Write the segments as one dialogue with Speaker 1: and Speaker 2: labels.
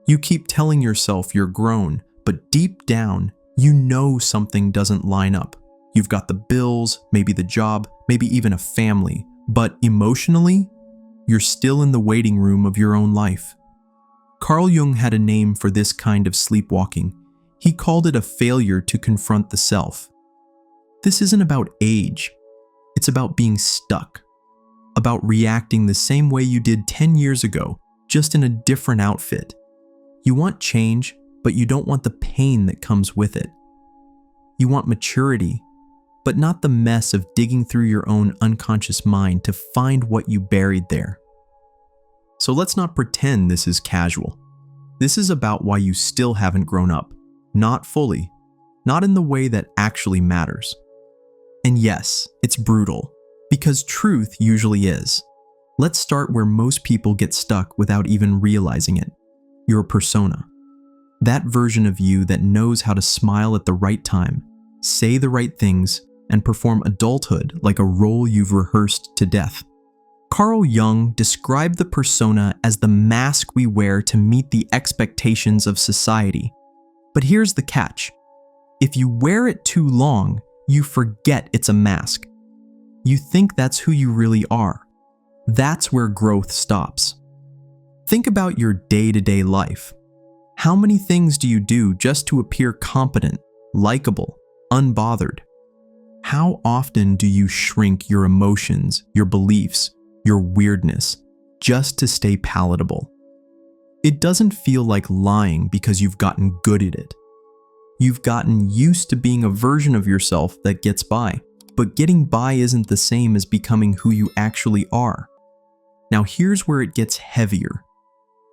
Speaker 1: You keep telling yourself you're grown, but deep down, you know something doesn't line up. You've got the bills, maybe the job, maybe even a family, but emotionally, you're still in the waiting room of your own life. Carl Jung had a name for this kind of sleepwalking. He called it a failure to confront the self. This isn't about age. It's about being stuck. About reacting the same way you did 10 years ago, just in a different outfit. You want change, but you don't want the pain that comes with it. You want maturity, but not the mess of digging through your own unconscious mind to find what you buried there. So let's not pretend this is casual. This is about why you still haven't grown up. Not fully. Not in the way that actually matters. And yes, it's brutal, because truth usually is. Let's start where most people get stuck without even realizing it. Your persona. That version of you that knows how to smile at the right time, say the right things, and perform adulthood like a role you've rehearsed to death. Carl Jung described the persona as the mask we wear to meet the expectations of society. But here's the catch. If you wear it too long, you forget it's a mask. You think that's who you really are. That's where growth stops. Think about your day-to-day life. How many things do you do just to appear competent, likable, unbothered? How often do you shrink your emotions, your beliefs, your weirdness, just to stay palatable? It doesn't feel like lying because you've gotten good at it. You've gotten used to being a version of yourself that gets by, but getting by isn't the same as becoming who you actually are. Now here's where it gets heavier.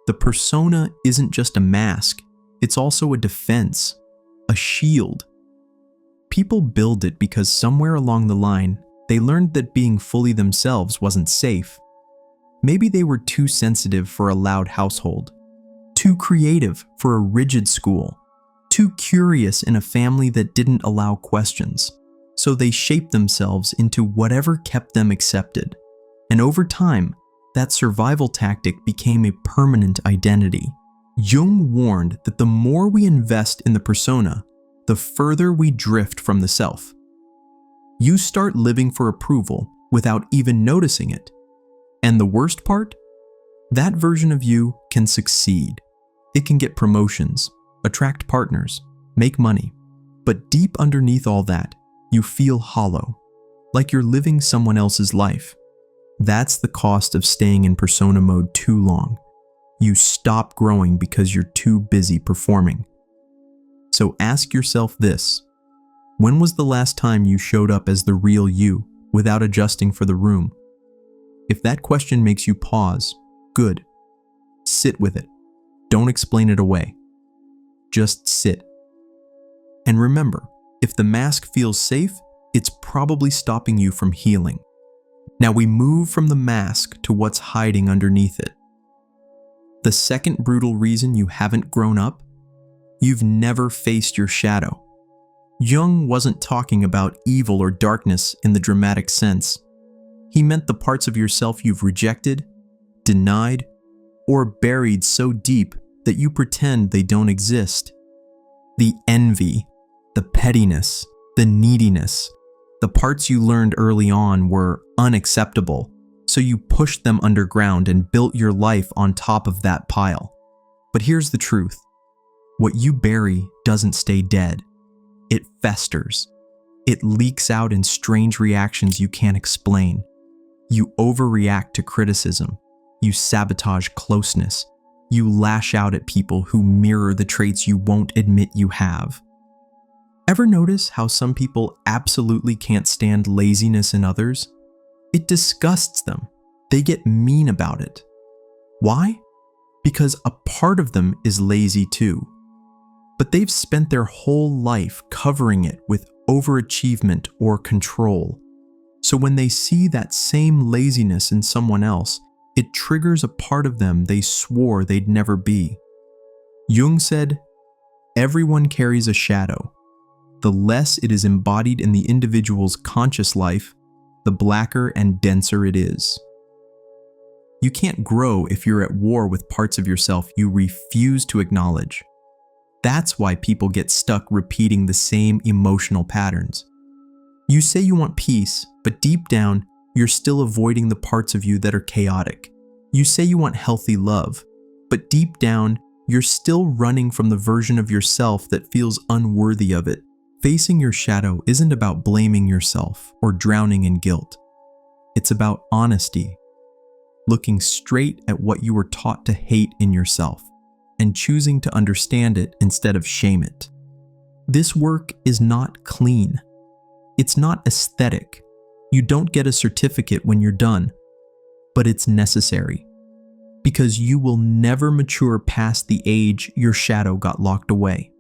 Speaker 1: The persona isn't just a mask, it's also a defense, a shield. People build it because somewhere along the line, they learned that being fully themselves wasn't safe. Maybe they were too sensitive for a loud household, too creative for a rigid school, too curious in a family that didn't allow questions. So they shaped themselves into whatever kept them accepted. And over time, that survival tactic became a permanent identity. Jung warned that the more we invest in the persona, the further we drift from the self. You start living for approval without even noticing it. And the worst part? That version of you can succeed. It can get promotions, attract partners, make money. But deep underneath all that, you feel hollow, like you're living someone else's life. That's the cost of staying in persona mode too long. You stop growing because you're too busy performing. So ask yourself this. When was the last time you showed up as the real you without adjusting for the room? If that question makes you pause, good. Sit with it. Don't explain it away. Just sit. And remember, if the mask feels safe, it's probably stopping you from healing. Now we move from the mask to what's hiding underneath it. The second brutal reason you haven't grown up? You've never faced your shadow. Jung wasn't talking about evil or darkness in the dramatic sense. He meant the parts of yourself you've rejected, denied, or buried so deep that you pretend they don't exist. The envy, the pettiness, the neediness, the parts you learned early on were unacceptable, so you pushed them underground and built your life on top of that pile. But here's the truth. What you bury doesn't stay dead. It festers. It leaks out in strange reactions you can't explain. You overreact to criticism. You sabotage closeness. You lash out at people who mirror the traits you won't admit you have. Ever notice how some people absolutely can't stand laziness in others? It disgusts them. They get mean about it. Why? Because a part of them is lazy too. But they've spent their whole life covering it with overachievement or control. So when they see that same laziness in someone else, it triggers a part of them they swore they'd never be. Jung said, "Everyone carries a shadow. The less it is embodied in the individual's conscious life, the blacker and denser it is." You can't grow if you're at war with parts of yourself you refuse to acknowledge. That's why people get stuck repeating the same emotional patterns. You say you want peace, but deep down, you're still avoiding the parts of you that are chaotic. You say you want healthy love, but deep down, you're still running from the version of yourself that feels unworthy of it. Facing your shadow isn't about blaming yourself or drowning in guilt. It's about honesty, looking straight at what you were taught to hate in yourself and choosing to understand it instead of shame it. This work is not clean. It's not aesthetic. You don't get a certificate when you're done, but it's necessary because you will never mature past the age your shadow got locked away.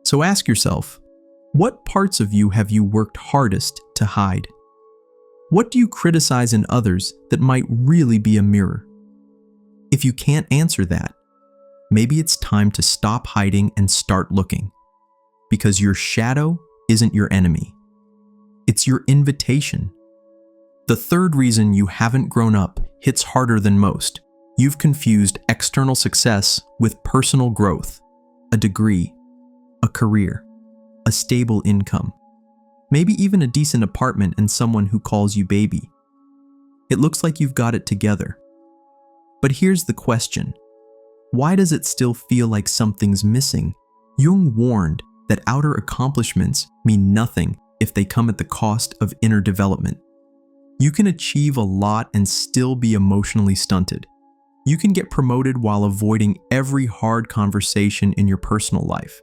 Speaker 1: So ask yourself, what parts of you have you worked hardest to hide? What do you criticize in others that might really be a mirror? If you can't answer that, maybe it's time to stop hiding and start looking, because your shadow isn't your enemy. It's your invitation. The third reason you haven't grown up hits harder than most. You've confused external success with personal growth, a degree, a career, a stable income, maybe even a decent apartment and someone who calls you baby. It looks like you've got it together. But here's the question. Why does it still feel like something's missing? Jung warned that outer accomplishments mean nothing if they come at the cost of inner development. You can achieve a lot and still be emotionally stunted. You can get promoted while avoiding every hard conversation in your personal life.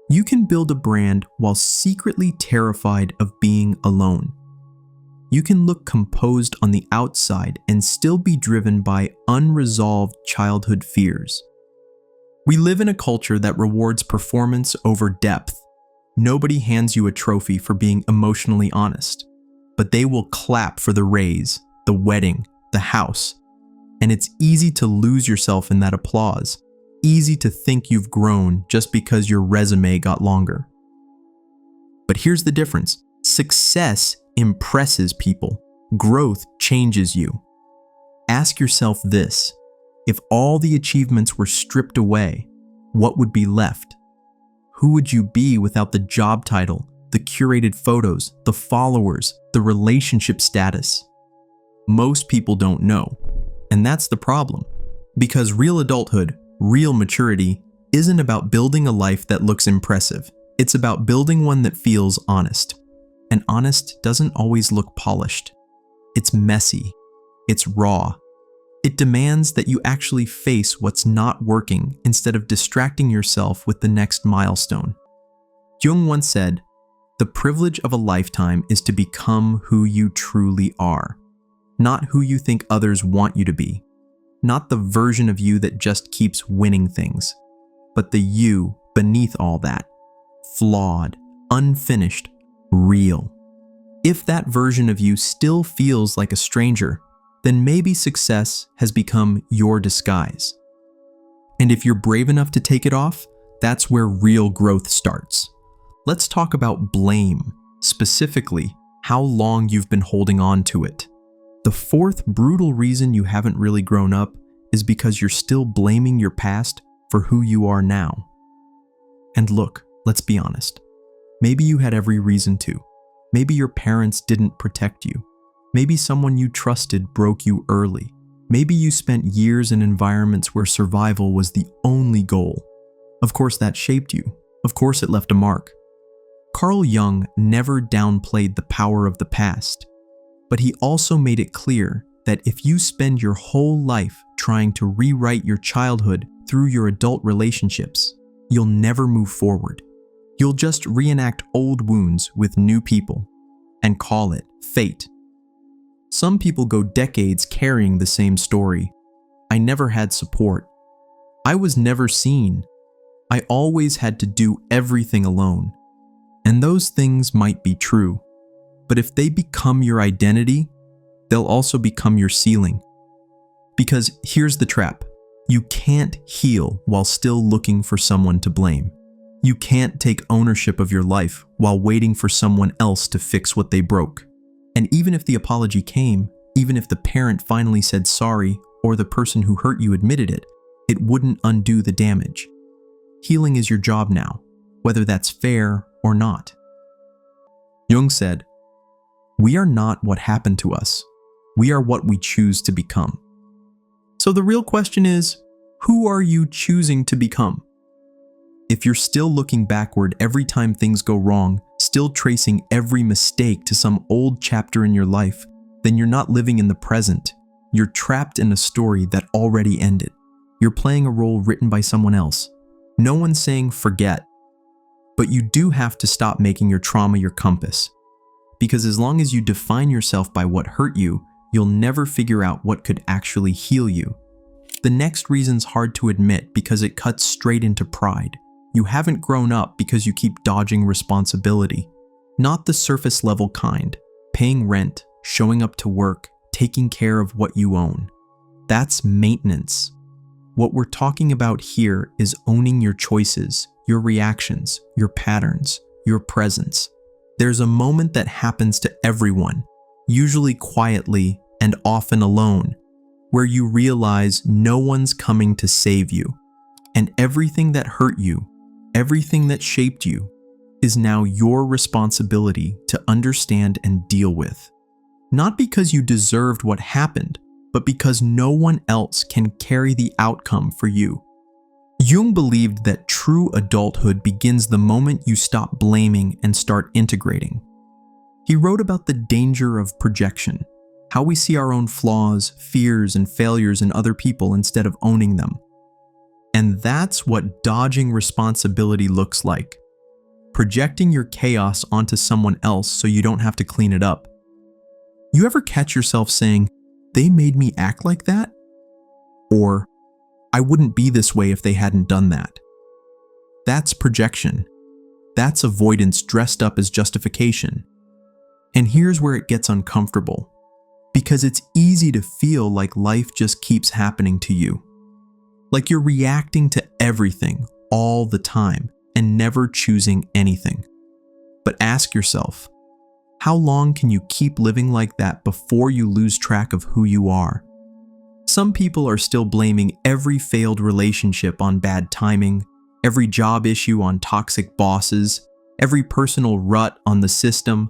Speaker 1: You can build a brand while secretly terrified of being alone. You can look composed on the outside and still be driven by unresolved childhood fears. We live in a culture that rewards performance over depth. Nobody hands you a trophy for being emotionally honest, but they will clap for the raise, the wedding, the house. And it's easy to lose yourself in that applause. Easy to think you've grown just because your resume got longer. But here's the difference. Success impresses people. Growth changes you. Ask yourself this. If all the achievements were stripped away, what would be left? Who would you be without the job title, the curated photos, the followers, the relationship status? Most people don't know. And that's the problem. Because real adulthood, real maturity, isn't about building a life that looks impressive. It's about building one that feels honest. And honest doesn't always look polished. It's messy. It's raw. It demands that you actually face what's not working instead of distracting yourself with the next milestone. Jung once said, "The privilege of a lifetime is to become who you truly are, not who you think others want you to be, not the version of you that just keeps winning things, but the you beneath all that, flawed, unfinished, real." If that version of you still feels like a stranger, then maybe success has become your disguise. And if you're brave enough to take it off, that's where real growth starts. Let's talk about blame, specifically how long you've been holding on to it. The fourth brutal reason you haven't really grown up is because you're still blaming your past for who you are now. And look, let's be honest. Maybe you had every reason to. Maybe your parents didn't protect you. Maybe someone you trusted broke you early. Maybe you spent years in environments where survival was the only goal. Of course that shaped you. Of course it left a mark. Carl Jung never downplayed the power of the past, but he also made it clear that if you spend your whole life trying to rewrite your childhood through your adult relationships, you'll never move forward. You'll just reenact old wounds with new people and call it fate. Some people go decades carrying the same story. I never had support. I was never seen. I always had to do everything alone. And those things might be true, but if they become your identity, they'll also become your ceiling. Because here's the trap. You can't heal while still looking for someone to blame. You can't take ownership of your life while waiting for someone else to fix what they broke. And even if the apology came, Even if the parent finally said sorry or the person who hurt you admitted it, it wouldn't undo the damage. Healing is your job now, whether that's fair or not. Jung said, "We are not what happened to us. We are what we choose to become." So the real question is, who are you choosing to become? If you're still looking backward every time things go wrong, still tracing every mistake to some old chapter in your life, then you're not living in the present. You're trapped in a story that already ended. You're playing a role written by someone else. No one's saying forget. But you do have to stop making your trauma your compass. Because as long as you define yourself by what hurt you, you'll never figure out what could actually heal you. The next reason's hard to admit because it cuts straight into pride. You haven't grown up because you keep dodging responsibility. Not the surface level kind. Paying rent, showing up to work, taking care of what you own. That's maintenance. What we're talking about here is owning your choices, your reactions, your patterns, your presence. There's a moment that happens to everyone, usually quietly and often alone, where you realize no one's coming to save you, and everything that hurt you, everything that shaped you, is now your responsibility to understand and deal with. Not because you deserved what happened, but because no one else can carry the outcome for you. Jung believed that true adulthood begins the moment you stop blaming and start integrating. He wrote about the danger of projection, how we see our own flaws, fears, and failures in other people instead of owning them. And that's what dodging responsibility looks like. Projecting your chaos onto someone else so you don't have to clean it up. You ever catch yourself saying, "They made me act like that?" Or, "I wouldn't be this way if they hadn't done that." That's projection. That's avoidance dressed up as justification. And here's where it gets uncomfortable. Because it's easy to feel like life just keeps happening to you. Like you're reacting to everything all the time and never choosing anything. But ask yourself, how long can you keep living like that before you lose track of who you are? Some people are still blaming every failed relationship on bad timing, every job issue on toxic bosses, every personal rut on the system,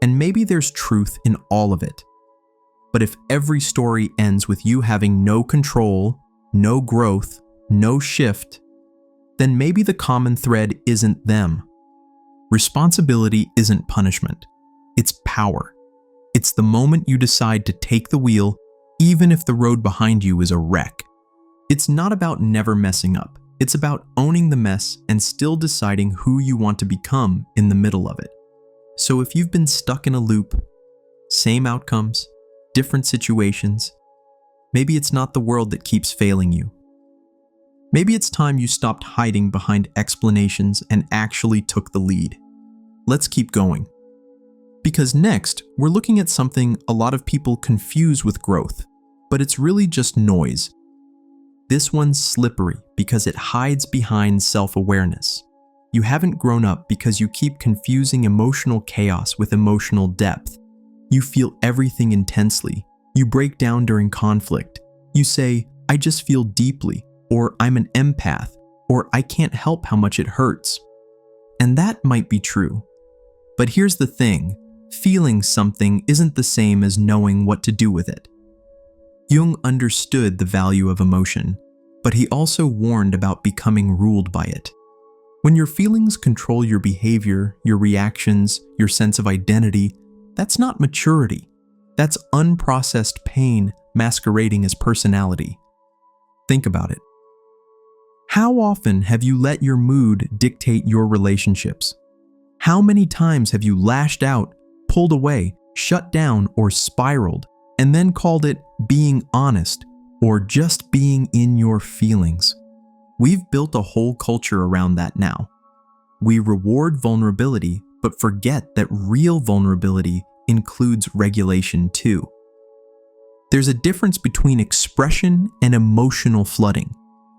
Speaker 1: and maybe there's truth in all of it. But if every story ends with you having no control, no growth, no shift, then maybe the common thread isn't them. Responsibility isn't punishment. It's power. It's the moment you decide to take the wheel, even if the road behind you is a wreck. It's not about never messing up. It's about owning the mess and still deciding who you want to become in the middle of it. So if you've been stuck in a loop, same outcomes, different situations, maybe it's not the world that keeps failing you. Maybe it's time you stopped hiding behind explanations and actually took the lead. Let's keep going. Because next, we're looking at something a lot of people confuse with growth, but it's really just noise. This one's slippery because it hides behind self-awareness. You haven't grown up because you keep confusing emotional chaos with emotional depth. You feel everything intensely. You break down during conflict. You say, "I just feel deeply," or "I'm an empath," or "I can't help how much it hurts." And that might be true. But here's the thing, feeling something isn't the same as knowing what to do with it. Jung understood the value of emotion, but he also warned about becoming ruled by it. When your feelings control your behavior, your reactions, your sense of identity, that's not maturity. That's unprocessed pain masquerading as personality. Think about it. How often have you let your mood dictate your relationships? How many times have you lashed out, pulled away, shut down, or spiraled, and then called it being honest or just being in your feelings? We've built a whole culture around that now. We reward vulnerability, but forget that real vulnerability includes regulation too. There's a difference between expression and emotional flooding,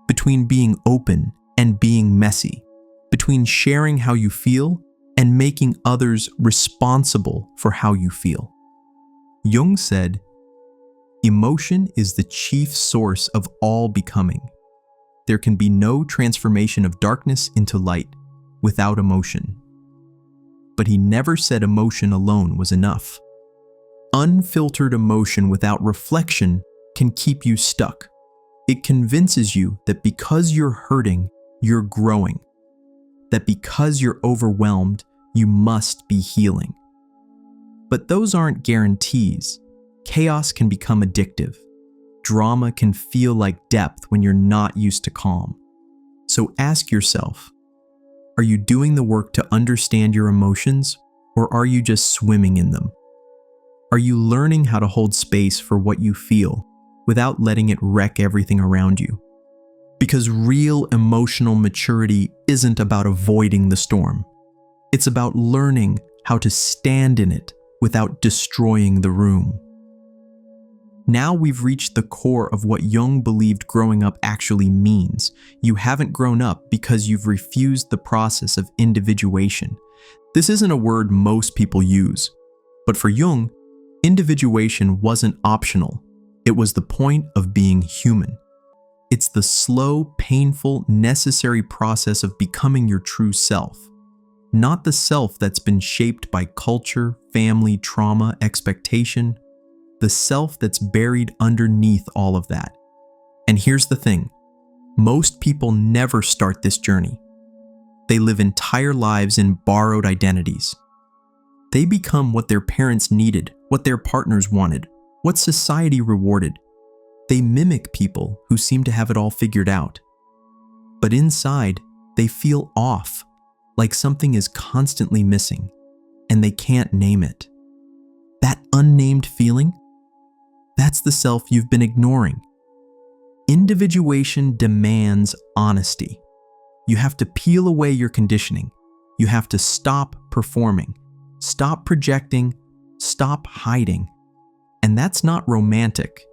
Speaker 1: between being open and being messy, between sharing how you feel and making others responsible for how you feel. Jung said, Emotion is the chief source of all becoming. There can be no transformation of darkness into light without emotion. But he never said emotion alone was enough. Unfiltered emotion without reflection can keep you stuck. It convinces you that because you're hurting, you're growing. That because you're overwhelmed, you must be healing. But those aren't guarantees. Chaos can become addictive. Drama can feel like depth when you're not used to calm. So ask yourself, are you doing the work to understand your emotions, or are you just swimming in them? Are you learning how to hold space for what you feel without letting it wreck everything around you? Because real emotional maturity isn't about avoiding the storm. It's about learning how to stand in it without destroying the room. Now we've reached the core of what Jung believed growing up actually means. You haven't grown up because you've refused the process of individuation. This isn't a word most people use. But for Jung, individuation wasn't optional. It was the point of being human. It's the slow, painful, necessary process of becoming your true self. Not the self that's been shaped by culture, family, trauma, expectation. The self that's buried underneath all of that. And here's the thing. Most people never start this journey. They live entire lives in borrowed identities. They become what their parents needed, what their partners wanted, what society rewarded. They mimic people who seem to have it all figured out. But inside, they feel off, like something is constantly missing, and they can't name it. That unnamed feeling? That's the self you've been ignoring. Individuation demands honesty. You have to peel away your conditioning. You have to stop performing, stop projecting, stop hiding. And that's not romantic.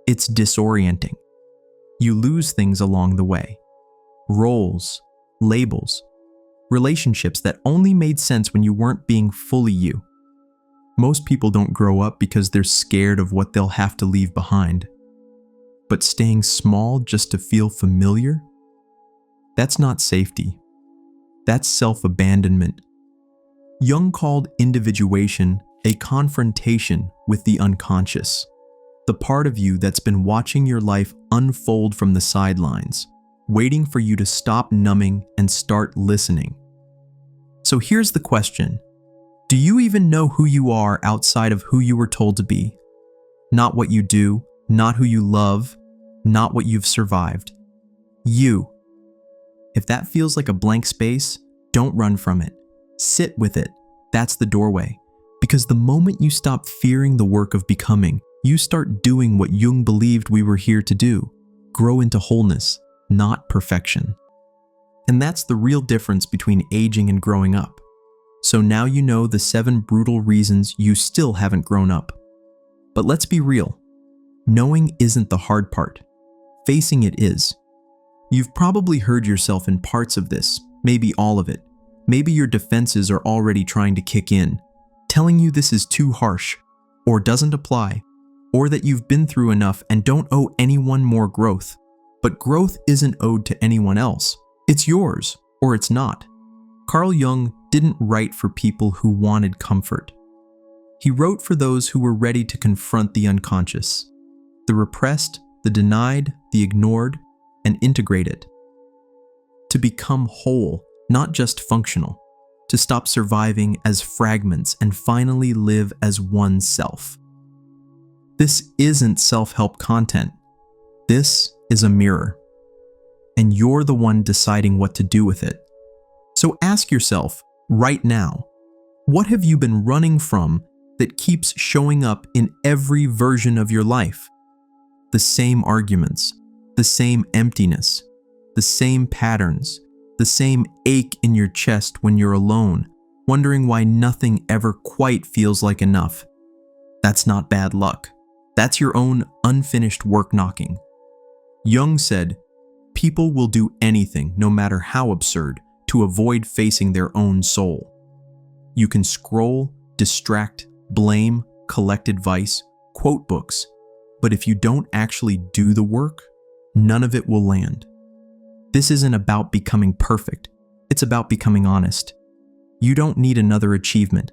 Speaker 1: It's disorienting. You lose things along the way. Roles, labels, relationships that only made sense when you weren't being fully you. Most people don't grow up because they're scared of what they'll have to leave behind. But staying small just to feel familiar? That's not safety. That's self-abandonment. Jung called individuation a confrontation with the unconscious, the part of you that's been watching your life unfold from the sidelines, waiting for you to stop numbing and start listening. So here's the question. Do you even know who you are outside of who you were told to be? Not what you do, not who you love, not what you've survived. You. If that feels like a blank space, don't run from it. Sit with it. That's the doorway. Because the moment you stop fearing the work of becoming, you start doing what Jung believed we were here to do. Grow into wholeness, not perfection. And that's the real difference between aging and growing up. So now you know the 7 brutal reasons you still haven't grown up. But let's be real. Knowing isn't the hard part. Facing it is. You've probably heard yourself in parts of this, maybe all of it. Maybe your defenses are already trying to kick in, telling you this is too harsh, or doesn't apply, or that you've been through enough and don't owe anyone more growth. But growth isn't owed to anyone else. It's yours, or it's not. Carl Jung didn't write for people who wanted comfort. He wrote for those who were ready to confront the unconscious, the repressed, the denied, the ignored, and integrate it. To become whole, not just functional. To stop surviving as fragments and finally live as one self. This isn't self-help content. This is a mirror. And you're the one deciding what to do with it. So ask yourself, right now, what have you been running from that keeps showing up in every version of your life? The same arguments, the same emptiness, the same patterns, the same ache in your chest when you're alone, wondering why nothing ever quite feels like enough. That's not bad luck. That's your own unfinished work knocking. Jung said, people will do anything, no matter how absurd, to avoid facing their own soul. You can scroll, distract, blame, collect advice, quote books, But if you don't actually do the work, none of it will land. This isn't about becoming perfect. It's about becoming honest. You don't need another achievement.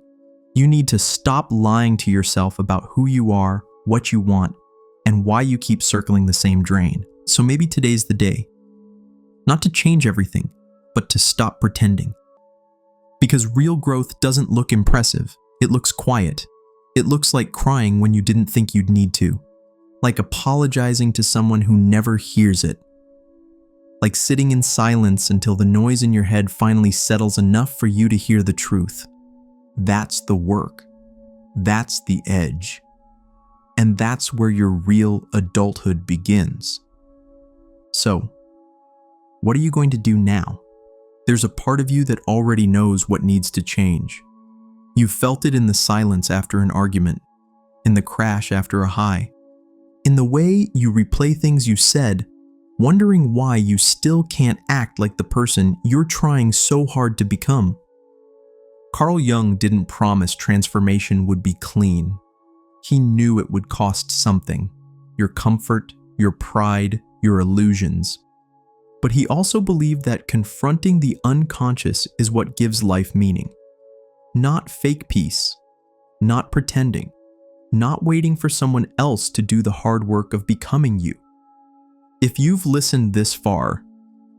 Speaker 1: You need to stop lying to yourself about who you are, what you want, and why you keep circling the same drain. So maybe today's the day. Not to change everything, but to stop pretending. Because real growth doesn't look impressive. It looks quiet. It looks like crying when you didn't think you'd need to. Like apologizing to someone who never hears it. Like sitting in silence until the noise in your head finally settles enough for you to hear the truth. That's the work. That's the edge. And that's where your real adulthood begins. So, what are you going to do now? There's a part of you that already knows what needs to change. You felt it in the silence after an argument, in the crash after a high, in the way you replay things you said, wondering why you still can't act like the person you're trying so hard to become. Carl Jung didn't promise transformation would be clean. He knew it would cost something: your comfort, your pride, your illusions. But he also believed that confronting the unconscious is what gives life meaning. Not fake peace, not pretending, not waiting for someone else to do the hard work of becoming you. If you've listened this far,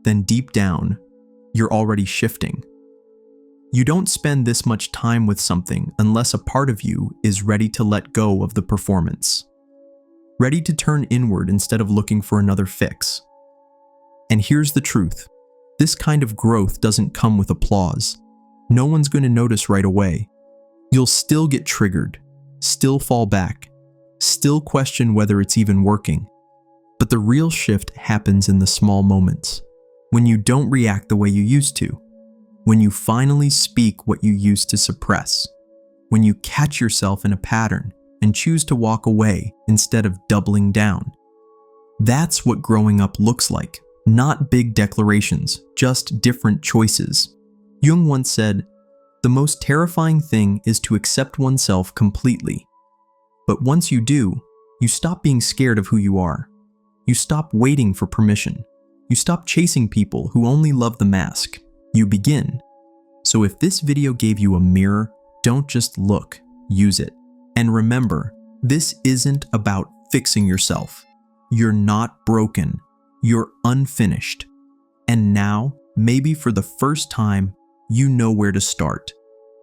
Speaker 1: then deep down, you're already shifting. You don't spend this much time with something unless a part of you is ready to let go of the performance. Ready to turn inward instead of looking for another fix. And here's the truth. This kind of growth doesn't come with applause. No one's going to notice right away. You'll still get triggered, still fall back, still question whether it's even working. But the real shift happens in the small moments, when you don't react the way you used to, when you finally speak what you used to suppress, when you catch yourself in a pattern and choose to walk away instead of doubling down. That's what growing up looks like. Not big declarations, just different choices. Jung once said, "The most terrifying thing is to accept oneself completely. But once you do, you stop being scared of who you are. You stop waiting for permission. You stop chasing people who only love the mask. You begin." So if this video gave you a mirror, don't just look, use it. And remember, this isn't about fixing yourself. You're not broken. You're unfinished. And now, maybe for the first time, you know where to start.